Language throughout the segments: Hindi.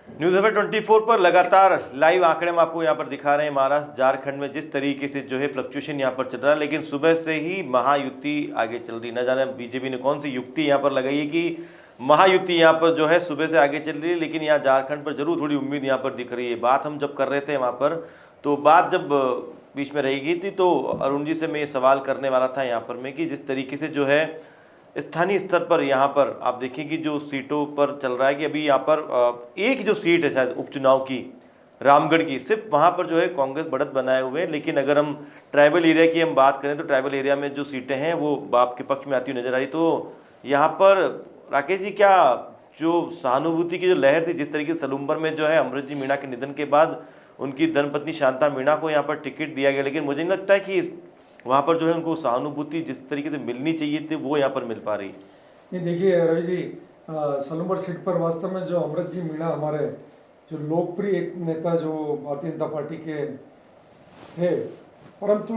न्यूज़ अवर 24 पर लगातार लाइव आंकड़े हम आपको यहाँ पर दिखा रहे हैं। महाराष्ट्र झारखंड में जिस तरीके से जो है फ्लक्चुएशन यहाँ पर चल रहा है, लेकिन सुबह से ही महायुति आगे चल रही। न जाने बीजेपी ने कौन सी युक्ति यहाँ पर लगाई है कि महायुति यहाँ पर जो है सुबह से आगे चल रही है, लेकिन यहाँ झारखंड पर जरूर थोड़ी उम्मीद यहाँ पर दिख रही है। बात हम जब कर रहे थे वहाँ पर, तो बात जब बीच में रही गई थी, तो अरुण जी से मैं ये सवाल करने वाला था यहाँ पर मैं कि जिस तरीके से जो है स्थानीय स्तर पर यहाँ पर आप देखिए कि जो सीटों पर चल रहा है कि अभी यहाँ पर एक जो सीट है शायद उपचुनाव की, रामगढ़ की, सिर्फ वहाँ पर जो है कांग्रेस बढ़त बनाए हुए हैं। लेकिन अगर हम ट्राइबल एरिया की हम बात करें तो ट्राइबल एरिया में जो सीटें हैं वो बाप के पक्ष में आती हुई नजर आई। तो यहाँ पर राकेश जी, क्या जो सहानुभूति की जो लहर थी, जिस तरीके से सलूम्बर में जो है अमृत जी मीणा के निधन के बाद उनकी धर्मपत्नी शांता मीणा को यहाँ पर टिकट दिया गया, लेकिन मुझे नहीं लगता है कि वहाँ पर जो है उनको सहानुभूति जिस तरीके से मिलनी चाहिए थी वो यहाँ पर मिल पा रही है। ये देखिए रवि जी, सलूम्बर सीट पर वास्तव में जो अमृत जी मीणा हमारे जो लोकप्रिय एक नेता जो भारतीय जनता पार्टी के थे, परंतु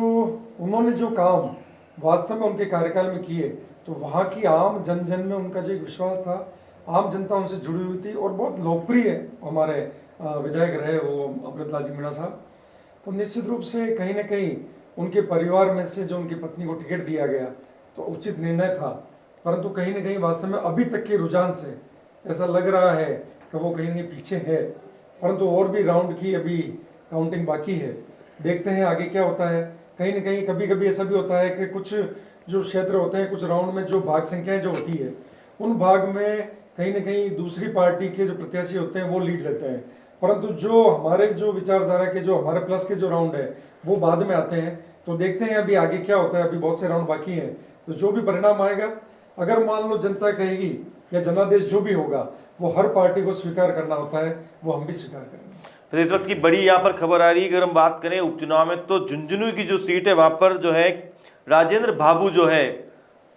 उन्होंने जो काम वास्तव में उनके कार्यकाल में किए, तो वहाँ की आम जन जन में उनका जो एक विश्वास था, आम जनता उनसे जुड़ी हुई थी और बहुत लोकप्रिय हमारे विधायक रहे वो अमृत लाल जी मीणा साहब। तो निश्चित रूप से कहीं ना कहीं उनके परिवार में से जो उनकी पत्नी को टिकट दिया गया तो उचित निर्णय था, परंतु कहीं ना कहीं वास्तव में अभी तक के रुझान से ऐसा लग रहा है कि वो कहीं ना कहीं पीछे है, परंतु और भी राउंड की अभी काउंटिंग बाकी है। देखते हैं आगे क्या होता है। कहीं ना कहीं कभी कभी ऐसा भी होता है कि कुछ जो क्षेत्र होते हैं, कुछ राउंड में जो भाग संख्याएं जो होती है, उन भाग में कहीं ना कहीं दूसरी पार्टी के जो प्रत्याशी होते हैं वो लीड लेते हैं, परंतु जो हमारे जो विचारधारा के जो हमारे प्लस के जो राउंड है वो बाद में आते हैं। तो देखते हैं अभी आगे क्या होता है, अभी बहुत से राउंड बाकी हैं। तो जो भी परिणाम आएगा, अगर मान लो जनता कहेगी या जनादेश जो भी होगा वो हर पार्टी को स्वीकार करना होता है, वो हम भी स्वीकार करेंगे। फिर इस वक्त की बड़ी यहाँ पर खबर आ रही है, अगर हम बात करें उपचुनाव में, तो झुंझुनू की जो सीट है वहां पर जो है राजेंद्र बाबू जो है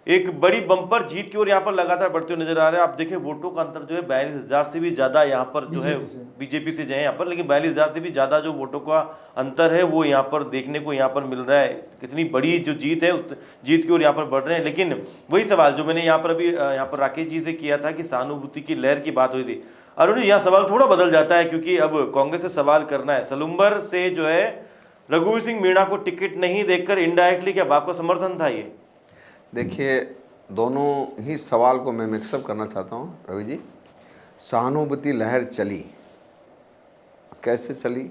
एक बड़ी बम्पर जीत की ओर यहाँ पर लगातार बढ़ते हुए नजर आ रहे हैं। आप देखिए वोटों का अंतर जो है 42,000 से भी ज्यादा यहाँ पर जो है बीजेपी से जो है यहाँ पर, लेकिन 42,000 से भी ज्यादा जो वोटों का अंतर है वो यहाँ पर देखने को यहाँ पर मिल रहा है। कितनी बड़ी जो जीत है उस जीत की ओर यहाँ पर बढ़ रहे हैं। लेकिन वही सवाल जो मैंने यहाँ पर अभी यहाँ पर राकेश जी से किया था कि सहानुभूति की लहर की बात हुई थी, अरुण जी यहाँ सवाल थोड़ा बदल जाता है, क्योंकि अब कांग्रेस से सवाल करना है। सलूम्बर से जो है रघुवीर सिंह मीणा को टिकट नहीं देकर इनडायरेक्टली क्या बाप का समर्थन था ये? देखिए, दोनों ही सवाल को मैं मिक्सअप करना चाहता हूँ रवि जी। सहानुभूति लहर चली, कैसे चली?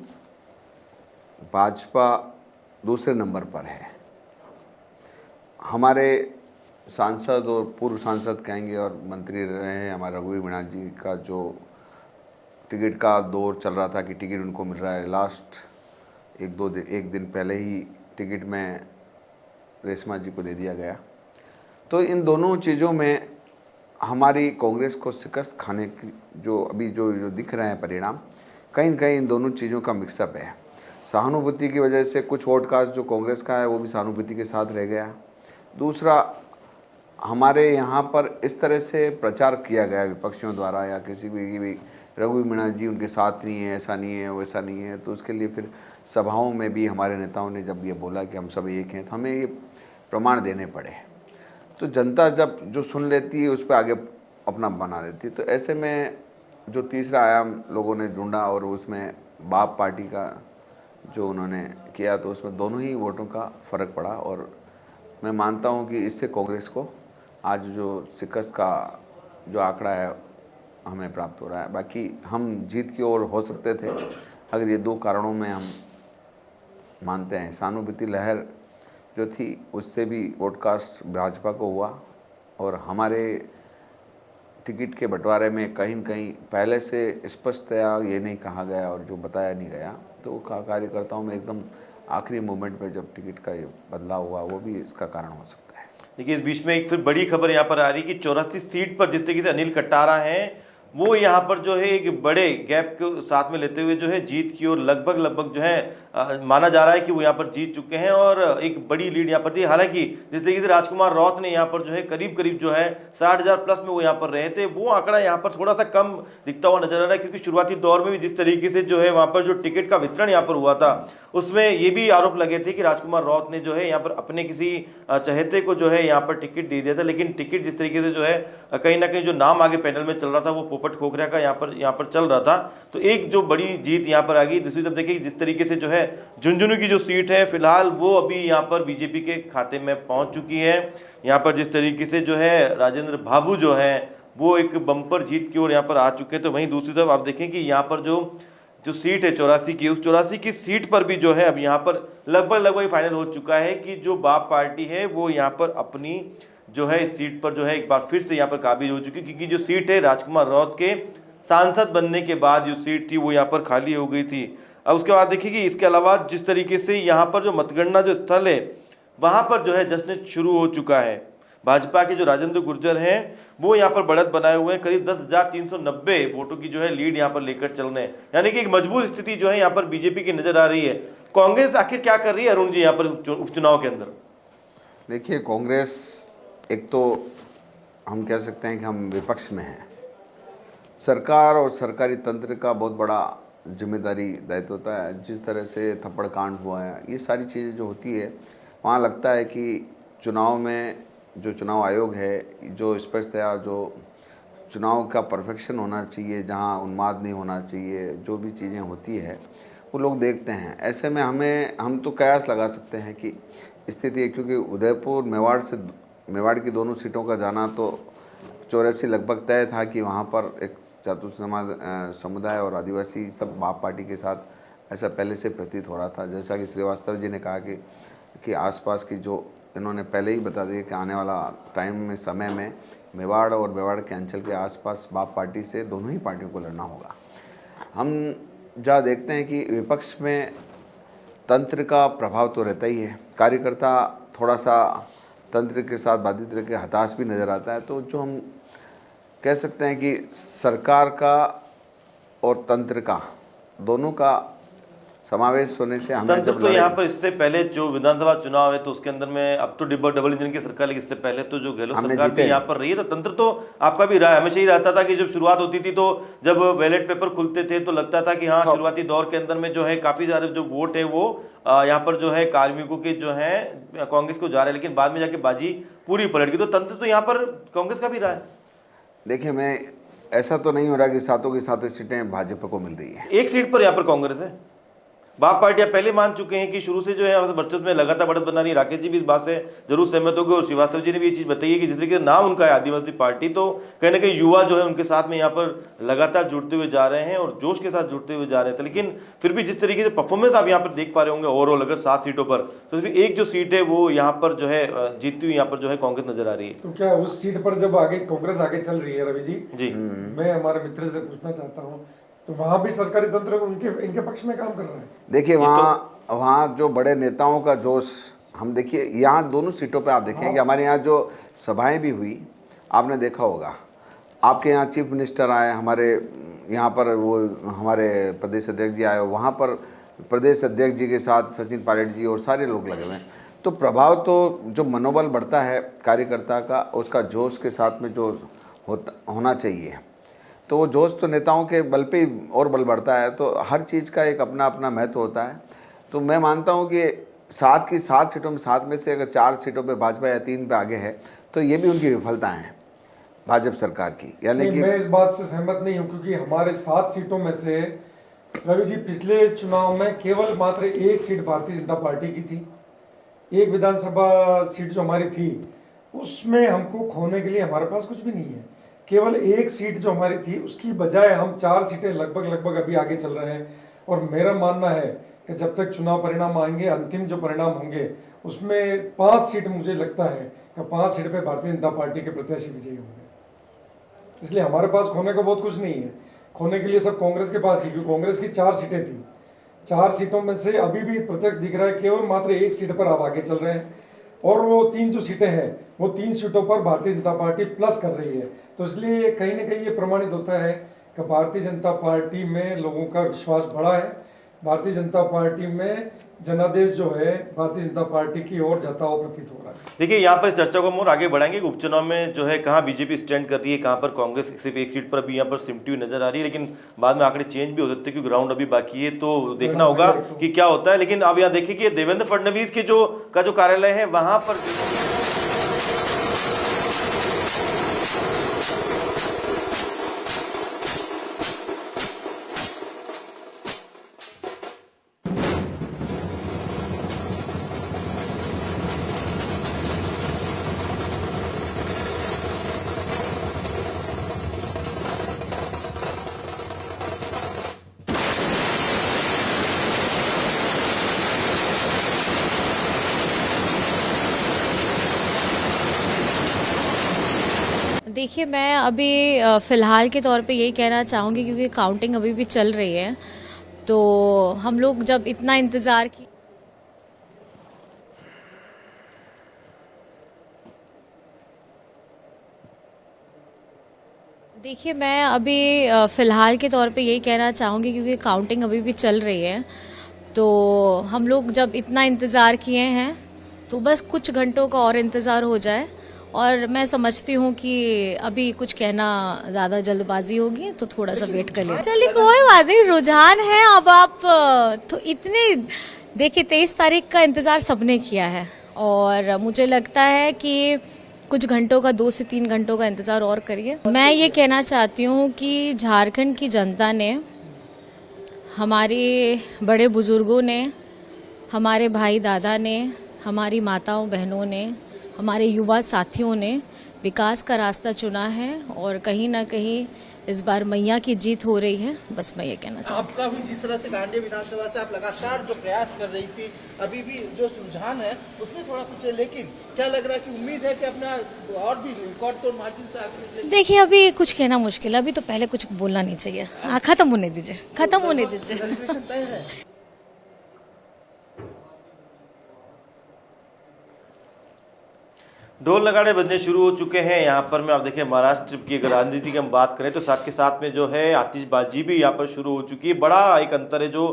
भाजपा दूसरे नंबर पर है। हमारे सांसद और पूर्व सांसद कहेंगे और मंत्री रहे हैं हमारे रघुवीर मीणा जी का जो टिकट का दौर चल रहा था कि टिकट उनको मिल रहा है, लास्ट एक दिन पहले ही टिकट में रेशमा जी को दे दिया गया। तो इन दोनों चीज़ों में हमारी कांग्रेस को शिकस्त खाने की जो अभी जो दिख रहे हैं परिणाम, कहीं न कहीं इन दोनों चीज़ों का मिक्सअप है। सहानुभूति की वजह से कुछ वोट कास्ट जो कांग्रेस का है वो भी सहानुभूति के साथ रह गया। दूसरा, हमारे यहाँ पर इस तरह से प्रचार किया गया विपक्षियों द्वारा या किसी भी रघुवीर मीणा जी उनके साथ नहीं है, ऐसा नहीं है, वैसा नहीं है, तो उसके लिए फिर सभाओं में भी हमारे नेताओं ने जब ये बोला कि हम सब एक हैं, तो हमें ये प्रमाण देने पड़े। तो जनता जब जो सुन लेती है उस पर आगे अपना बना देती है। तो ऐसे में जो तीसरा आयाम लोगों ने ढूंढा और उसमें बाप पार्टी का जो उन्होंने किया, तो उसमें दोनों ही वोटों का फ़र्क पड़ा। और मैं मानता हूं कि इससे कांग्रेस को आज जो शिकस्त का जो आंकड़ा है हमें प्राप्त हो रहा है। बाकी हम जीत की ओर हो सकते थे अगर ये दो कारणों में हम मानते हैं। सहानुभूति लहर जो थी उससे भी वोटकास्ट भाजपा को हुआ, और हमारे टिकट के बंटवारे में कहीं न कहीं पहले से स्पष्टतया ये नहीं कहा गया और जो बताया नहीं गया, तो कार्यकर्ताओं में एकदम आखिरी मोमेंट पे जब टिकट का ये बदलाव हुआ, वो भी इसका कारण हो सकता है। देखिए, इस बीच में एक फिर बड़ी खबर यहाँ पर आ रही है कि 84 सीट पर जिस तरीके से अनिल कटारा हैं, वो यहाँ पर जो है एक बड़े गैप को साथ में लेते हुए जो है जीत की ओर लगभग जो है माना जा रहा है कि वो यहाँ पर जीत चुके हैं और एक बड़ी लीड यहाँ पर थी। हालांकि जिस तरीके से राजकुमार रौत ने यहाँ पर जो है करीब जो है 60,000 प्लस में वो यहाँ पर रहे थे, वो आंकड़ा यहाँ पर थोड़ा सा कम दिखता हुआ नजर आ रहा है, क्योंकि शुरुआती दौर में भी जिस तरीके से जो है वहाँ पर जो टिकट का वितरण यहाँ पर हुआ था, उसमें ये भी आरोप लगे थे कि राजकुमार रौत ने जो है यहाँ पर अपने किसी चहेते को जो है यहाँ पर टिकट दे दिया था। लेकिन टिकट जिस तरीके से जो है कहीं ना कहीं जो नाम आगे पैनल में चल रहा था वो चौपट खोखरिया का यहाँ पर चल रहा था। तो एक जो बड़ी जीत यहाँ पर आ गई। दूसरी तरफ देखिए जिस तरीके से जो है झुंझुनू की जो सीट है फिलहाल वो अभी यहाँ पर बीजेपी के खाते में पहुँच चुकी है। यहाँ पर जिस तरीके से जो है राजेंद्र बाबू जो है वो एक बम्पर जीत की ओर यहाँ पर आ चुके हैं। तो वहीं दूसरी तरफ आप देखें कि यहाँ पर जो सीट है 84 की, उस 84 की सीट पर भी जो है अब यहाँ पर लगभग फाइनल हो चुका है कि जो बाप पार्टी है वो यहाँ पर अपनी जो है इस सीट पर जो है एक बार फिर से यहाँ पर काबिज हो चुकी है, क्योंकि जो सीट है राजकुमार राउत के सांसद बनने के बाद जो सीट थी वो यहाँ पर खाली हो गई थी। अब उसके बाद देखिए कि इसके अलावा जिस तरीके से यहाँ पर जो मतगणना जो स्थल है वहाँ पर जो है जश्न शुरू हो चुका है। भाजपा के जो राजेंद्र गुर्जर हैं वो यहाँ पर बढ़त बनाए हुए हैं, करीब 10,390 वोटों की जो है लीड यहाँ पर लेकर चल रहे हैं। यानी कि एक मजबूत स्थिति जो है यहाँ पर बीजेपी की नजर आ रही है। कांग्रेस आखिर क्या कर रही है अरुण जी यहाँ पर उपचुनाव के अंदर? देखिए कांग्रेस एक तो हम कह सकते हैं कि हम विपक्ष में हैं। सरकार और सरकारी तंत्र का बहुत बड़ा जिम्मेदारी दायित्व होता है। जिस तरह से थप्पड़ कांड हुआ है, ये सारी चीज़ें जो होती है वहाँ लगता है कि चुनाव में जो चुनाव आयोग है जो स्पष्टतया जो चुनाव का परफेक्शन होना चाहिए, जहाँ उन्माद नहीं होना चाहिए, जो भी चीज़ें होती है वो लोग देखते हैं। ऐसे में हम तो कयास लगा सकते हैं कि स्थिति है, क्योंकि उदयपुर मेवाड़ की दोनों सीटों का जाना तो 84 लगभग तय था कि वहाँ पर एक समुदाय और आदिवासी सब बाप पार्टी के साथ ऐसा पहले से प्रतीत हो रहा था। जैसा कि श्रीवास्तव जी ने कहा कि आसपास की जो इन्होंने पहले ही बता दिया कि आने वाला टाइम में समय में मेवाड़ और मेवाड़ के अंचल के आसपास बाप पार्टी से दोनों ही पार्टियों को लड़ना होगा। हम जहाँ देखते हैं कि विपक्ष में तंत्र का प्रभाव तो रहता ही है, कार्यकर्ता थोड़ा सा तंत्र के साथ बाधित रह के हताश भी नज़र आता है। तो जो हम कह सकते हैं कि सरकार का और तंत्र का दोनों का समावेश होने से हमें तंत्र तो यहाँ पर इससे पहले जो विधानसभा चुनाव है तो उसके अंदर में अब तो डबल इंजन की सरकार, लेकिन इससे पहले तो जो गहलोत सरकार भी यहाँ पर रही है। तो तंत्र तो आपका भी रहा है, हमेशा ही रहता था कि जब शुरुआत होती थी तो जब बैलेट पेपर खुलते थे तो लगता था कि हाँ शुरुआती दौर के अंदर में जो है काफी सारे जो वोट है वो यहाँ पर जो है कार्मिकों के जो है कांग्रेस को जा रहे हैं, लेकिन बाद में जाके बाजी पूरी पलट गई। तो तंत्र तो यहाँ पर कांग्रेस का भी रहा है। देखिए मैं ऐसा तो नहीं हो रहा कि सातों की सातों सीटें भाजपा को मिल रही है। एक सीट पर यहाँ पर कांग्रेस है। बाप पार्टियां पहले मान चुके हैं कि शुरू से जो है वर्चस्व में लगातार बढ़त बना रही है। राकेश जी भी इस बात से जरूर सहमत होंगे और श्रीवास्तव जी ने भी ये चीज़ बताई है कि जिस तरीके से नाम उनका है आदिवासी पार्टी, तो कहीं ना कहीं युवा जो है उनके साथ में यहाँ पर लगातार जुड़ते हुए जा रहे हैं और जोश के साथ जुड़ते हुए जा रहे थे। लेकिन फिर भी जिस तरीके से परफॉर्मेंस आप यहाँ पर देख पा रहे होंगे ओवरऑल अगर 7 सीटों पर, तो सिर्फ एक जो सीट है वो यहाँ पर जो है जीतती हुई यहाँ पर जो है कांग्रेस नजर आ रही है। तो क्या उस सीट पर जब आगे कांग्रेस आगे चल रही है रवि जी, मैं हमारे मित्र से पूछना चाहता हूँ, तो वहाँ भी सरकारी तंत्र इनके पक्ष में काम कर रहा है? देखिए वहाँ जो बड़े नेताओं का जोश हम देखिए, यहाँ दोनों सीटों पे आप देखें कि हमारे यहाँ जो सभाएं भी हुई आपने देखा होगा। आपके यहाँ चीफ मिनिस्टर आए, हमारे यहाँ पर वो हमारे प्रदेश अध्यक्ष जी आए, वहाँ पर प्रदेश अध्यक्ष जी के साथ सचिन पायलट जी और सारे लोग लगे हुए हैं। तो प्रभाव तो जो मनोबल बढ़ता है कार्यकर्ता का, उसका जोश के साथ में जो होना चाहिए, तो वो जोश तो नेताओं के बल पे और बल बढ़ता है। तो हर चीज़ का एक अपना अपना महत्व होता है। तो मैं मानता हूँ कि 7 की 7 सीटों में 7 में से अगर 4 सीटों पे भाजपा या 3 पे आगे है तो ये भी उनकी विफलता है भाजपा सरकार की। यानी कि मैं इस बात से सहमत नहीं हूँ, क्योंकि हमारे 7 सीटों में से रवि जी पिछले चुनाव में केवल मात्र 1 सीट भारतीय जनता पार्टी की थी। एक विधानसभा सीट जो हमारी थी उसमें हमको खोने के लिए हमारे पास कुछ भी नहीं है। केवल 1 सीट जो हमारी थी उसकी बजाय हम 4 सीटें लगभग अभी आगे चल रहे हैं। और मेरा मानना है कि जब तक चुनाव परिणाम आएंगे, अंतिम जो परिणाम होंगे उसमें 5 सीट मुझे लगता है कि 5 सीट पे भारतीय जनता पार्टी के प्रत्याशी विजयी होंगे। इसलिए हमारे पास खोने को बहुत कुछ नहीं है, खोने के लिए सब कांग्रेस के पास ही, क्योंकि कांग्रेस की 4 सीटें थी। 4 सीटों में से अभी भी प्रत्यक्ष दिख रहा है केवल मात्र 1 सीट पर आप आगे चल रहे हैं, और वो 3 जो सीटें हैं वो 3 सीटों पर भारतीय जनता पार्टी प्लस कर रही है। तो इसलिए कहीं ना कहीं ये प्रमाणित होता है कि भारतीय जनता पार्टी में लोगों का विश्वास बढ़ा है। भारतीय जनता पार्टी में जनादेश जो है भारतीय जनता पार्टी की ओर जाता हुआ प्रतीत हो रहा है। देखिए यहाँ पर इस चर्चा को हम और आगे बढ़ाएंगे। उपचुनाव में जो है कहाँ बीजेपी स्टैंड कर रही है, कहाँ पर कांग्रेस सिर्फ 1 सीट पर अभी यहाँ पर सिमटी हुई नजर आ रही है, लेकिन बाद में आंकड़े चेंज भी हो सकते हैं क्योंकि ग्राउंड अभी बाकी है, तो देखना होगा कि क्या होता है। लेकिन अब यहाँ देखिए कि देवेंद्र फडणवीस के जो कार्यालय है वहां पर देखिए, मैं अभी फ़िलहाल के तौर पे यही कहना चाहूँगी, क्योंकि काउंटिंग अभी भी चल रही है, तो हम लोग जब इतना इंतज़ार की। देखिए, मैं अभी फ़िलहाल के तौर पे यही कहना चाहूँगी, क्योंकि काउंटिंग अभी भी चल रही है, तो हम लोग जब इतना इंतज़ार किए हैं तो बस कुछ घंटों का और इंतज़ार हो जाए। और मैं समझती हूँ कि अभी कुछ कहना ज़्यादा जल्दबाजी होगी, तो थोड़ा सा वेट कर लीजिए। चलिए, कोई बात नहीं, रुझान है। अब आप तो इतने देखिए, 23 तारीख का इंतज़ार सबने किया है, और मुझे लगता है कि कुछ घंटों का, 2 से 3 घंटों का इंतज़ार और करिए। मैं ये कहना चाहती हूँ कि झारखंड की जनता ने, हमारे बड़े बुजुर्गों ने, हमारे भाई दादा ने, हमारी माताओं बहनों ने, हमारे युवा साथियों ने विकास का रास्ता चुना है, और कहीं ना कहीं इस बार मैया की जीत हो रही है। बस मैं ये कहना चाहूँगी। आपका भी जिस तरह से कांडी विधानसभा से आप लगातार जो प्रयास कर रही थी, अभी भी जो रुझान है उसमें थोड़ा कुछ है, लेकिन क्या लग रहा है कि उम्मीद है कि अपना और भी रिकॉर्ड तोड़ मार्जिन से आगे निकलेंगे? देखिए, अभी कुछ कहना मुश्किल है, अभी तो पहले कुछ बोलना नहीं चाहिए। खत्म होने दीजिए, खत्म होने दीजिए। सेलिब्रेशन तय है। ढोल नगाड़े बजने शुरू हो चुके हैं यहाँ पर में। आप देखिए, महाराष्ट्र की अगर राजनीति की हम बात करें तो साथ के साथ में जो है आतिशबाजी भी यहाँ पर शुरू हो चुकी है। बड़ा एक अंतर है जो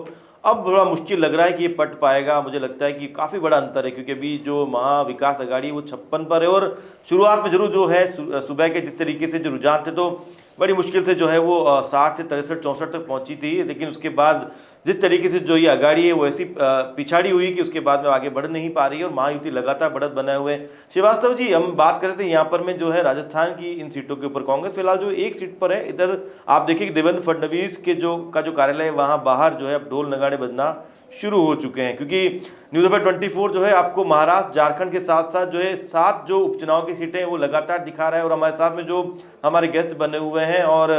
अब बड़ा मुश्किल लग रहा है कि ये पट पाएगा। मुझे लगता है कि काफ़ी बड़ा अंतर है, क्योंकि अभी जो महा विकास अघाड़ी है वो 56 पर है, और शुरुआत में जरूर जो है सुबह के जिस तरीके से जो रुझान थे तो बड़ी मुश्किल से जो है वो 60 से 63 64 तक पहुंची थी। लेकिन उसके बाद जिस तरीके से जो ये अगाड़ी है वो ऐसी पिछाड़ी हुई कि उसके बाद में आगे बढ़ नहीं पा रही है, और महायुति लगातार बढ़त बनाए हुए हैं। श्रीवास्तव जी, हम बात कर रहे थे यहाँ पर में जो है राजस्थान की इन सीटों के ऊपर। कांग्रेस फिलहाल जो एक सीट पर है, इधर आप देखिए कि देवेंद्र फडणवीस के जो कार्यालय है वहाँ बाहर जो है अब ढोल नगाड़े बजना शुरू हो चुके हैं, क्योंकि न्यूज़ अफेयर 24 जो है आपको महाराष्ट्र झारखंड के साथ साथ जो है 7 जो उपचुनाव की सीटें हैं वो लगातार दिखा रहा है। और हमारे साथ में जो हमारे गेस्ट बने हुए हैं और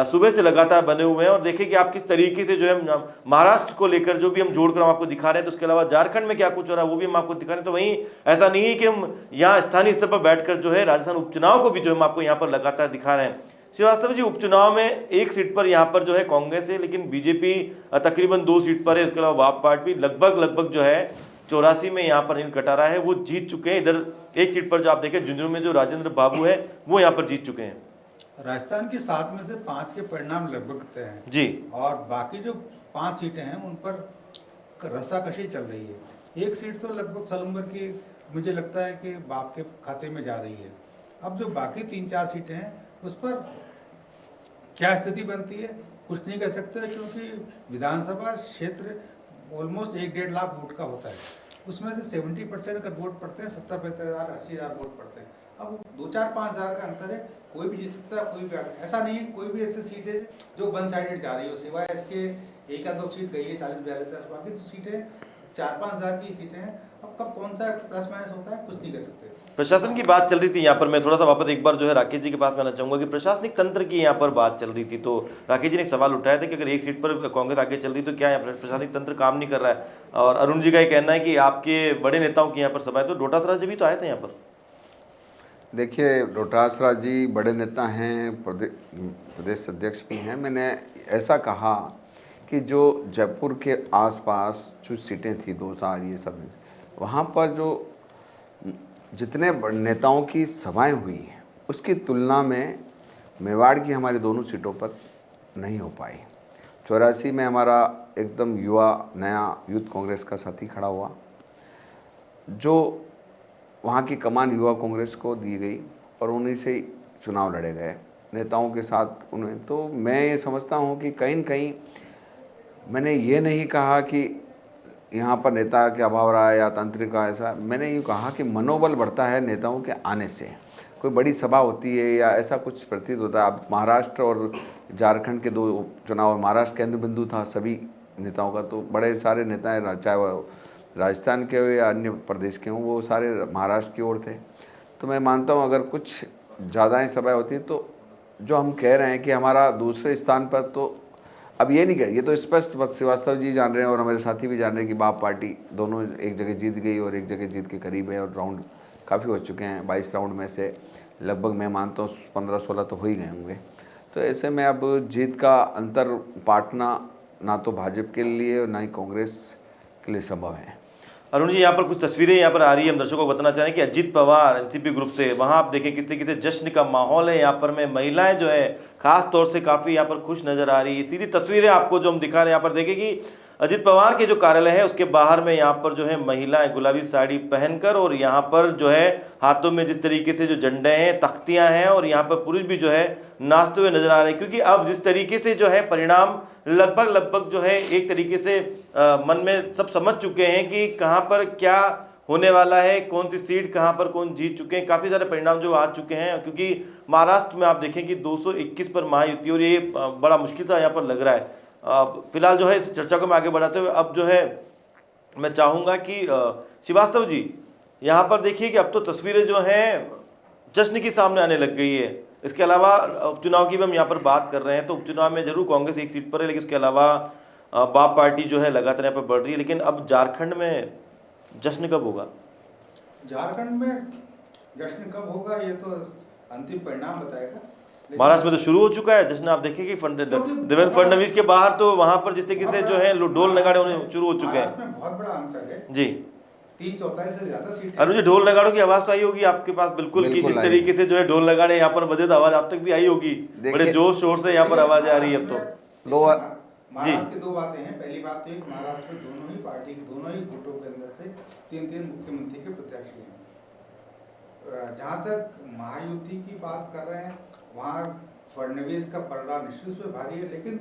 सुबह से लगातार बने हुए हैं, और देखिए कि आप किस तरीके से जो है महाराष्ट्र को लेकर जो भी हम जोड़कर हम आपको दिखा रहे हैं, तो उसके अलावा झारखंड में क्या कुछ हो रहा है वो भी हम आपको दिखा रहे हैं। तो वहीं ऐसा नहीं है कि हम यहाँ स्थानीय स्तर पर बैठकर जो है राजस्थान उपचुनाव को भी जो हम आपको यहाँ पर लगातार दिखा रहे हैं। श्रीवास्तव जी, उपचुनाव में एक सीट पर यहाँ पर जो है कांग्रेस है, लेकिन बीजेपी तकरीबन 2 सीट पर है। उसके अलावा आप पार्टी लगभग जो है 84 में यहाँ पर नील कटारा है वो जीत चुके हैं। इधर एक सीट पर जो आप देखें झुंझुनू में जो राजेंद्र बाबू है वो यहाँ पर जीत चुके हैं। राजस्थान की 7 में से 5 के परिणाम लगभग तय हैं जी, और बाकी जो 5 सीटें हैं उन पर रस्साकशी चल रही है। एक सीट तो लगभग सलूंबर की मुझे लगता है कि बाप के खाते में जा रही है। अब जो बाकी 3-4 सीटें हैं उस पर क्या स्थिति बनती है कुछ नहीं कह सकते, क्योंकि विधानसभा क्षेत्र ऑलमोस्ट 1-1.5 लाख वोट का होता है। उसमें से 70% अगर वोट पड़ते हैं, 70-75 हज़ार 80 हज़ार वोट पड़ते हैं। अब 2-4-5 हज़ार का अंतर है, कोई भी जीत सकता है, कोई भी ऐसा नहीं है। कोई भी ऐसी सीट है जो वन साइडेड जा रही हो, सिवाय इसके एक या दो सीट गई है 40-42, बाकी तो सीटें 4-5 हज़ार की सीटें हैं। अब कब कौन सा प्लस माइनस होता है कुछ नहीं कह सकते। प्रशासन की बात चल रही थी यहाँ पर। मैं थोड़ा सा वापस एक बार जो है राकेश जी के पास में आना चाहूँगा कि प्रशासनिक तंत्र की यहाँ पर बात चल रही थी, तो राकेश जी ने एक सवाल उठाया था कि अगर एक सीट पर कांग्रेस आगे चल रही तो क्या यहाँ प्रशासनिक तंत्र काम नहीं कर रहा है। और अरुण जी का ये कहना है कि आपके बड़े नेताओं की यहाँ पर सभा है, तो डोटासरा जी भी तो आए थे यहाँ पर। देखिए, डोटासरा जी बड़े नेता हैं, प्रदेश अध्यक्ष भी हैं। मैंने ऐसा कहा कि जो जयपुर के आसपास जो सीटें थी 2-4 ये सब, वहाँ पर जो जितने नेताओं की सभाएं हुई हैं उसकी तुलना में मेवाड़ की हमारी दोनों सीटों पर नहीं हो पाई। 84 में हमारा एकदम युवा नया यूथ कांग्रेस का साथी खड़ा हुआ, जो वहाँ की कमान युवा कांग्रेस को दी गई और उन्हीं से ही चुनाव लड़े गए नेताओं के साथ उन्हें। तो मैं ये समझता हूँ कि कहीं न कहीं मैंने ये नहीं कहा कि यहाँ पर नेता के अभाव रहा है या तंत्र का ऐसा, मैंने ये कहा कि मनोबल बढ़ता है नेताओं के आने से। कोई बड़ी सभा होती है या ऐसा कुछ प्रतीत होता है। अब महाराष्ट्र और झारखंड के 2 चुनाव, महाराष्ट्र केंद्र बिंदु था सभी नेताओं का, तो बड़े सारे नेता हैं, चाहे वो राजस्थान के हो या अन्य प्रदेश के हों, वो सारे महाराष्ट्र की ओर थे। तो मैं मानता हूँ अगर कुछ ज़्यादा ही सभा होती है तो जो हम कह रहे हैं कि हमारा दूसरे स्थान पर, तो अब ये नहीं कह, ये तो स्पष्ट बात श्रीवास्तव जी जान रहे हैं और हमारे साथी भी जान रहे हैं कि बाप पार्टी दोनों एक जगह जीत गई और एक जगह जीत के करीब है, और राउंड काफ़ी हो चुके हैं 22 राउंड में से। लगभग मैं मानता हूँ 15-16 तो हो ही गए होंगे। तो ऐसे में अब जीत का अंतर पाटना ना तो भाजपा के लिए और ना ही कांग्रेस के लिए संभव है। अरुण जी, यहाँ पर कुछ तस्वीरें यहाँ पर आ रही है, हम दर्शकों को बताना चाहें कि अजीत पवार एनसीपी ग्रुप से, वहाँ आप देखें किस तरीके से जश्न का माहौल है। यहाँ पर में महिलाएं जो है खास तौर से काफ़ी यहाँ पर खुश नजर आ रही है। सीधी तस्वीरें आपको जो हम दिखा रहे हैं, यहाँ पर देखें कि अजीत पवार के जो कार्यालय है उसके बाहर में यहाँ पर जो है महिलाएं गुलाबी साड़ी पहनकर, और यहाँ पर जो है हाथों में जिस तरीके से जो झंडे हैं, तख्तियां हैं, और यहाँ पर पुरुष भी जो है नाचते हुए नजर आ रहे हैं। क्योंकि अब जिस तरीके से जो है परिणाम लगभग जो है एक तरीके से मन में सब समझ चुके हैं कि कहाँ पर क्या होने वाला है, कौन सी सीट कहाँ पर कौन जीत चुके हैं। काफ़ी सारे परिणाम जो आ चुके हैं, क्योंकि महाराष्ट्र में आप देखें कि 221 पर महायुति, और ये बड़ा मुश्किल सा यहाँ पर लग रहा है। फिलहाल जो है इस चर्चा को मैं आगे बढ़ाते हुए अब जो है मैं चाहूँगा कि श्रीवास्तव जी, यहाँ पर देखिए कि अब तो तस्वीरें जो हैं जश्न की सामने आने लग गई है। इसके अलावा उपचुनाव की भी हम यहाँ पर बात कर रहे हैं, तो उपचुनाव में जरूर कांग्रेस एक सीट पर है, लेकिन इसके अलावा बाप पार्टी जो है लगातार यहाँ पर बढ़ रही है। लेकिन अब झारखंड में जश्न कब होगा? झारखंड में जश्न कब होगा ये तो अंतिम परिणाम बताएगा। महाराष्ट्र में तो शुरू हो चुका है जश्न। आप देखें कि देवेंद्र फडणवीस के बाहर तो वहां पर जिस तरीके से जो है ढोल नगाड़े होने शुरू हो चुके हैं। में बहुत बड़ा अंतर है जी, 3/4 से ज्यादा सीट। अरुण जी, ढोल नगाड़ों की आवाज तो आई होगी आपके पास बिल्कुल कि जिस तरीके से जो है ढोल नगाड़े यहाँ पर बजे, तो आवाज आप तक भी आई होगी। बड़े जोर शोर से यहाँ पर आवाज आ रही है। अब तो महाराष्ट्र की दो बातें हैं। पहली बात तो महाराष्ट्र में दोनों ही पार्टी के दोनों ही गुटों के अंदर से 3 मुख्यमंत्री के प्रत्याशी हैं। जहाँ तक महायुति की बात कर रहे हैं, वहाँ फडणवीस का पलड़ा निश्चित रूप से भारी है, लेकिन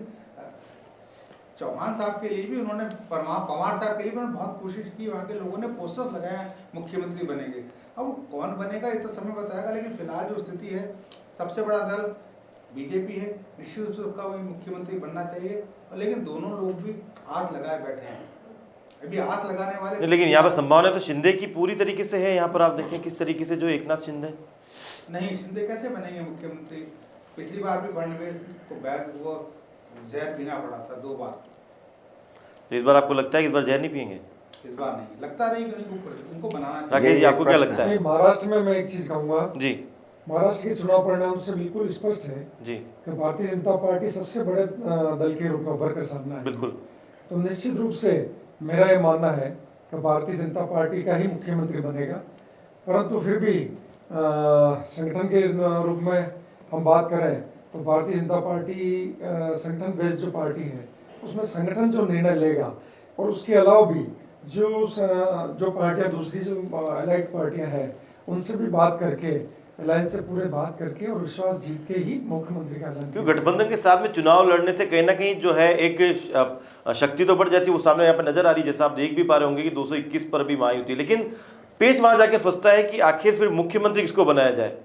चौहान साहब के लिए भी उन्होंने, पवार साहब के लिए भी उन्होंने बहुत कोशिश की। वहाँ के लोगों ने पोस्टर्स लगाया मुख्यमंत्री बनेंगे। अब कौन बनेगा ये तो समय बताएगा, लेकिन फिलहाल जो स्थिति है, सबसे बड़ा दल बीजेपी है, निश्चित रूप से उसका वही मुख्यमंत्री बनना चाहिए। लेकिन दोनों लोग भी आस लगाए बैठे हैं, अभी आस लगाने वाले। लेकिन यहाँ पर संभावना तो शिंदे की पूरी तरीके से है। यहाँ पर आप देखें किस तरीके से जो एकनाथ शिंदे, नहीं, शिंदे कैसे बनेंगे मुख्यमंत्री? पिछली बार भी फडणवीस को वो जहर पीना पड़ा था 2 बार। तो इस बार आपको लगता है कि इस बार जहर नहीं पियेंगे? इस बार नहीं लगता, नहीं उनको बनाना चाहिए। राकेश जी, आपको क्या लगता है? महाराष्ट्र में मैं एक चीज कहूंगा जी, महाराष्ट्र के चुनाव परिणाम से बिल्कुल स्पष्ट है जी, कि भारतीय जनता पार्टी सबसे बड़े दल के रूप में उभर कर सामने आई। बिल्कुल। तो निश्चित रूप से मेरा ये मानना है कि भारतीय जनता पार्टी का ही मुख्यमंत्री बनेगा। परंतु फिर भी संगठन के रूप में हम बात करें तो भारतीय जनता पार्टी संगठन बेस्ड जो पार्टी है, उसमें संगठन जो निर्णय लेगा, और उसके अलावा भी जो पार्टियां दूसरी जो अलाइड पार्टियां हैं उनसे भी बात करके, अलायंस से पूरे बात करके और विश्वास जीत के ही मुख्यमंत्री का ऐलान। क्योंकि गठबंधन के साथ में चुनाव लड़ने से कहीं ना कहीं जो है एक शक्ति तो बढ़ जाती है, वो सामने यहाँ पर नजर आ रही है। जैसा आप देख भी पा रहे होंगे कि 221 पर भी महायुति, लेकिन पेच वहां जाके फंसता है कि आखिर फिर मुख्यमंत्री किसको बनाया जाए।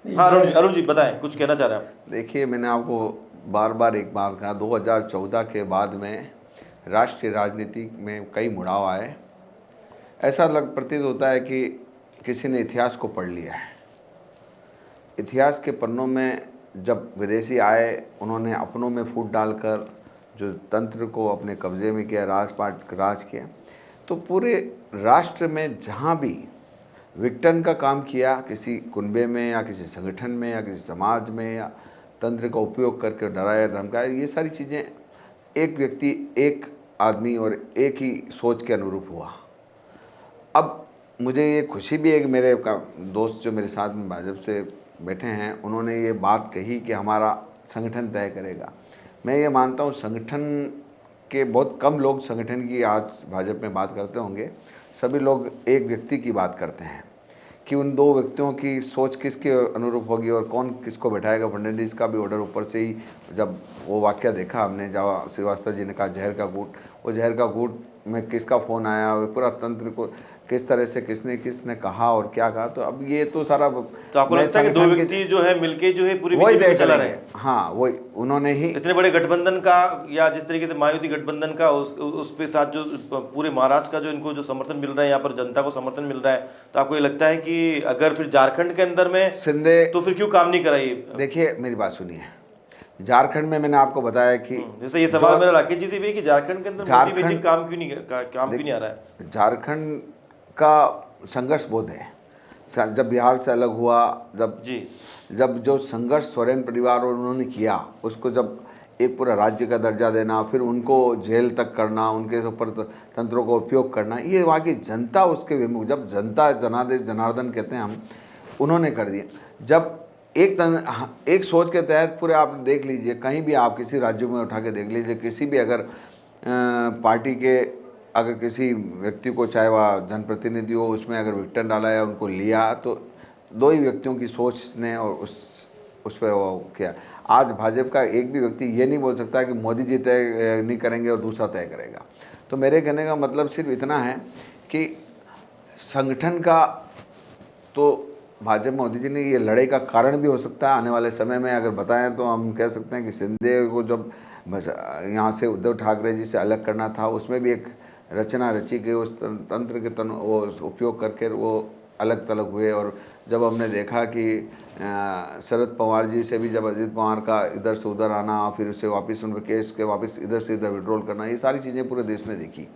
हाँ अरुण जी बताएं, कुछ कहना चाह रहे हैं आप? देखिए, मैंने आपको बार बार एक बार कहा, 2014 के बाद में राष्ट्रीय राजनीति में कई मुड़ाव आए। ऐसा प्रतीत होता है कि किसी ने इतिहास को पढ़ लिया है। इतिहास के पन्नों में जब विदेशी आए, उन्होंने अपनों में फूट डालकर जो तंत्र को अपने कब्जे में किया, राज किया, तो पूरे राष्ट्र में जहाँ भी विघटन का काम किया, किसी कुनबे में या किसी संगठन में या किसी समाज में, या तंत्र का उपयोग करके डराया धमकाया, ये सारी चीज़ें एक व्यक्ति, एक आदमी और एक ही सोच के अनुरूप हुआ। अब मुझे ये खुशी भी है कि मेरे दोस्त जो मेरे साथ में भाजपा से बैठे हैं, उन्होंने ये बात कही कि हमारा संगठन तय करेगा। मैं ये मानता हूँ संगठन के बहुत कम लोग संगठन की आज भाजपा में बात करते होंगे। सभी लोग एक व्यक्ति की बात करते हैं कि उन 2 व्यक्तियों की सोच किसके अनुरूप होगी और कौन किसको बैठाएगा। फडणवीस का भी ऑर्डर ऊपर से ही, जब वो वाकया देखा हमने, जब श्रीवास्तव जी ने कहा जहर का घूंट, वो जहर का घूंट में किसका फ़ोन आया, वो पूरा तंत्र को किस तरह से किसने कहा और क्या कहा। तो अब ये तो सारा, तो आपको लगता है कि 2 व्यक्ति जो है मिलके जो है पूरी वही बीजेपी को चला रहे हैं? हाँ, वही उन्होंने ही इतने बड़े गठबंधन का, या जिस तरीके से महायुति गठबंधन का उस पे साथ जो पूरे महाराष्ट्र का जो इनको जो समर्थन मिल रहा है, यहाँ पर जनता को समर्थन मिल रहा है, तो आपको ये लगता है कि अगर फिर झारखंड के अंदर में शिंदे, तो फिर क्यों काम नहीं कराई? देखिए मेरी बात सुनिए, झारखंड में मैंने आपको बताया कि जैसे ये सवाल मेरा राकेश जी से भी है कि झारखंड के अंदर मोदी मैजिक काम क्यों नहीं आ रहा है? झारखंड का संघर्ष बोध है। जब बिहार से अलग हुआ, जी जब जो संघर्ष सोरेन परिवार और उन्होंने किया, उसको जब एक पूरा राज्य का दर्जा देना, फिर उनको जेल तक करना, उनके ऊपर तंत्रों का उपयोग करना, ये वहाँ की जनता उसके विमुख, जब जनता जनादेश जनार्दन कहते हैं हम, उन्होंने कर दिया। जब एक सोच के तहत पूरे आप देख लीजिए, कहीं भी आप किसी राज्य में उठा के देख लीजिए, किसी भी अगर पार्टी के अगर किसी व्यक्ति को, चाहे वह जनप्रतिनिधि हो, उसमें अगर विघटन डाला या उनको लिया, तो दो ही व्यक्तियों की सोच ने और उस पर वो किया। आज भाजपा का एक भी व्यक्ति ये नहीं बोल सकता कि मोदी जी तय नहीं करेंगे और दूसरा तय करेगा। तो मेरे कहने का मतलब सिर्फ इतना है कि संगठन का तो भाजपा मोदी जी ने ये लड़ाई का कारण भी हो सकता है। आने वाले समय में अगर बताएं तो हम कह सकते हैं कि सिंधिया को जब यहाँ से उद्धव ठाकरे जी से अलग करना था, उसमें भी एक रचना रची गई, उस तंत्र के वो उपयोग करके वो अलग थलग हुए। और जब हमने देखा कि शरद पवार जी से भी जब अजित पवार का इधर से उधर आना, फिर उससे वापस उन पर केस के वापस इधर से इधर विड्रॉल करना, ये सारी चीज़ें पूरे देश ने देखी।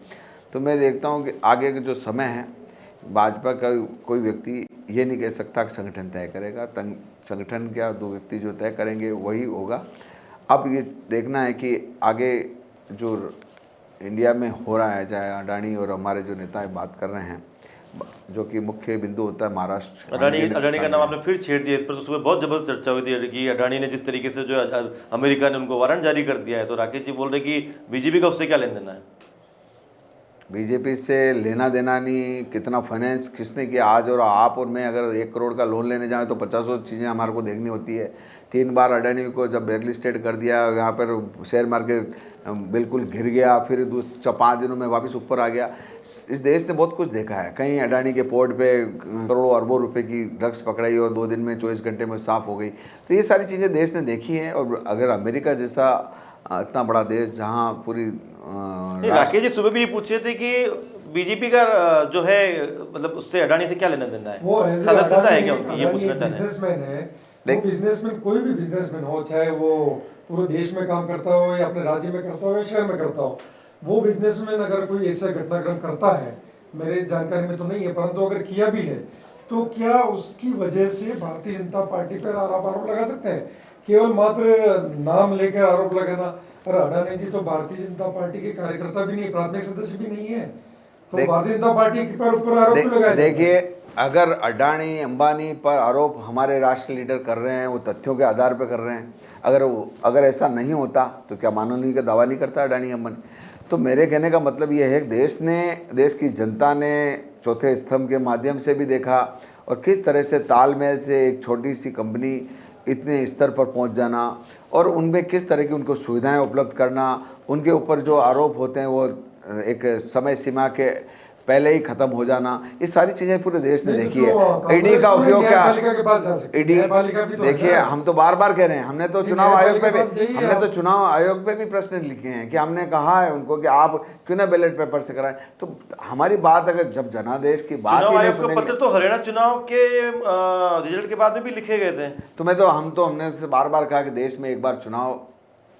तो मैं देखता हूँ कि आगे का जो समय है, भाजपा का कोई व्यक्ति ये नहीं कह सकता कि संगठन तय करेगा। संगठन क्या दो व्यक्ति जो तय करेंगे वही होगा। अब ये देखना है कि आगे जो इंडिया में हो रहा है, चाहे अडानी और हमारे जो नेता बात कर रहे हैं, जो कि मुख्य बिंदु होता है महाराष्ट्र। अडानी का नाम आपने फिर छेड़ दिया। इस पर तो सुबह बहुत जबरदस्त चर्चा हुई थी कि अडानी ने जिस तरीके से जो अमेरिका ने उनको वारंट जारी कर दिया है, तो राकेश जी बोल रहे कि बीजेपी का उससे क्या लेन देना है? बीजेपी से लेना देना नहीं, कितना फाइनेंस किसने किया। आज और आप और मैं अगर 1 करोड़ का लोन लेने जाएं तो 50 चीज़ें हमारे को देखनी होती है। 3 बार अडानी को जब ब्लैकलिस्टेड कर दिया, यहाँ पर शेयर मार्केट बिल्कुल गिर गया, फिर 5 दिनों में वापस ऊपर आ गया। इस देश ने बहुत कुछ देखा है। कहीं अडानी के पोर्ट पे करोड़ों अरबों रुपए की ड्रग्स पकड़ाई और 2 दिन में 24 घंटे में साफ़ हो गई। तो ये सारी चीज़ें देश ने देखी हैं। और अगर अमेरिका जैसा इतना बड़ा देश जहाँ पूरी राकेश जी सुबह भी ये पूछ रहे थे कि बीजेपी का जो है मतलब उससे अडानी से क्या लेना देना है, वो सदस्यता है क्या उनकी, ये पूछना चाहते हैं। बिजनेसमैन है, वो बिजनेसमैन कोई भी बिजनेसमैन हो, चाहे वो पूरे देश में काम करता हो या अपने राज्य में करता हो या शहर में करता हो, वो बिजनेसमैन अगर कोई ऐसा घटनाक्रम करता है, मेरे जानकारी में तो नहीं है, परंतु अगर किया भी है तो क्या उसकी वजह से भारतीय जनता पार्टी पर आरोप लगा सकते हैं? केवल मात्र नाम लेकर आरोप लगाना। और अडानी जी तो भारतीय जनता पार्टी के कार्यकर्ता भी नहीं, प्राथमिक सदस्य भी नहीं है, तो भारतीय जनता पार्टी पर ऊपर आरोप लगाए। देखिए, अगर अडानी अंबानी पर आरोप हमारे राष्ट्रीय लीडर कर रहे हैं, वो तथ्यों के आधार पर कर रहे हैं। अगर ऐसा नहीं होता तो क्या माननीय का दावा नहीं करता अडानी अंबानी? तो मेरे कहने का मतलब ये है कि देश की जनता ने चौथे स्तंभ के माध्यम से भी देखा, और किस तरह से तालमेल से एक छोटी सी कंपनी इतने स्तर पर पहुंच जाना, और उनमें किस तरह की उनको सुविधाएं उपलब्ध करना, उनके ऊपर जो आरोप होते हैं वो एक समय सीमा के पहले ही खत्म हो जाना, ये सारी चीजें पूरे देश ने देखी है। ईडी का उपयोग क्या, ईडी देखिए, हम तो बार बार कह रहे हैं, हमने तो चुनाव आयोग पे भी प्रश्न लिखे हैं कि हमने कहा है उनको कि आप क्यों ना बैलेट पेपर से कराएं। तो हमारी बात अगर जब जनादेश की बात चुनाव आयोग का पत्र तो हरियाणा चुनाव के रिजल्ट के बाद में भी लिखे गए थे। तो हमने बार बार कहा कि देश में एक बार चुनाव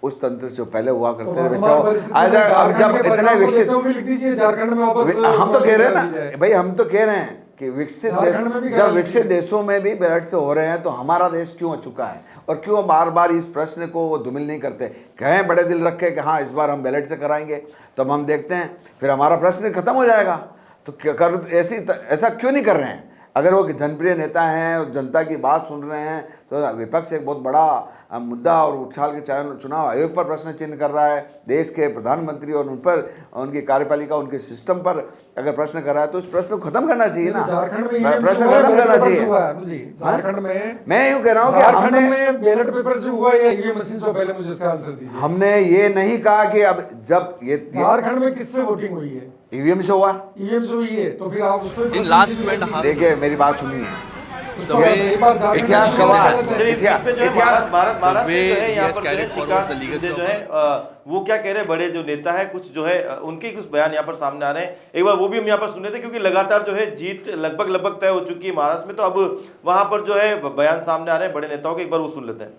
उस तंत्र से पहले हुआ करते थे, वैसे अब जब इतने विकसित, हम तो कह रहे हैं ना भाई, हम तो कह रहे हैं कि विकसित देश, जब विकसित देशों में भी बैलेट से हो रहे हैं तो हमारा देश क्यों चुका है, और क्यों बार बार इस प्रश्न को वो धूमिल नहीं करते? कहें बड़े दिल रखे कि हाँ इस बार हम बैलेट से कराएंगे, तो हम देखते हैं फिर हमारा प्रश्न खत्म हो जाएगा। तो ऐसा क्यों नहीं कर रहे हैं? अगर वो जनप्रिय नेता हैं और जनता की बात सुन रहे हैं, तो विपक्ष एक बहुत बड़ा मुद्दा और उछाल के चुनाव आयोग पर प्रश्न चिन्ह कर रहा है, देश के प्रधानमंत्री और उन पर, उनकी कार्यपालिका, उनके सिस्टम पर अगर प्रश्न कर रहा है तो उस प्रश्न को खत्म करना चाहिए ना, प्रश्न खत्म करना चाहिए। झारखंड में मैं यूँ कह रहा हूँ कि हमने बैलेट पेपर से हुआ या ईवीएम मशीन से, पहले मुझे इसका आंसर दीजिए। हमने ये नहीं कहा कि अब जब ये झारखंड में किससे वोटिंग हुई है? ईवीएम से हुआ, ईवीएम से हुई है, तो फिर आप उसको इन लास्ट 2.5 देखिए मेरी बात सुनिए, इतिहास पे जो है महाराष्ट्र में जो है यहाँ पर जो है श्रीकांत जो है वो क्या कह रहे हैं, बड़े जो नेता है कुछ जो है उनके कुछ बयान यहाँ पर सामने आ रहे हैं। एक बार वो भी हम यहाँ पर सुन रहे थे, क्योंकि लगातार जो है जीत लगभग तय हो चुकी है महाराष्ट्र में, तो अब वहां पर जो है बयान सामने आ रहे हैं बड़े नेताओं के, एक बार वो सुन लेते हैं।